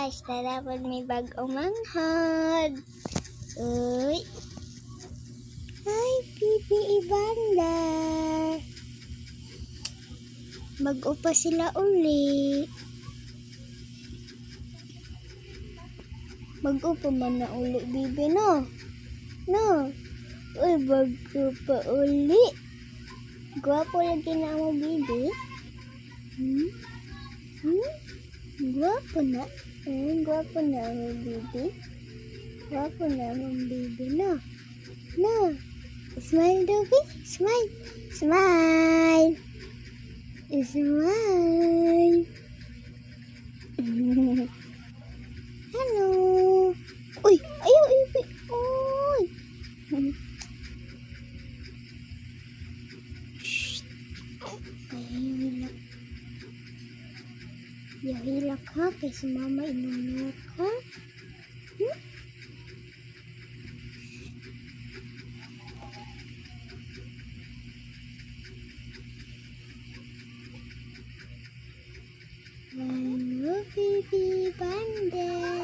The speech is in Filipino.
guys, dapat may bagong manghod. Uy. Hi, Bibi Ibanda. Mag-upa sila uli. Mag-upa man na uli, Bibi, no? No? Uy, mag-upa uli. Gwapo lagi na mo, Bibi. Gwapo na. Gwapo na mo, Bibi. Gwapo na mo, Bibi, no? No? Smile, Bibi. Smile. Smile. Smile. Hello. Uy, ayaw, Bibi. Uy. Shh. Ayaw, hilak. Ayaw, hilak ha. Kasi mama inunok ha. Hello, Bibi Ibanda.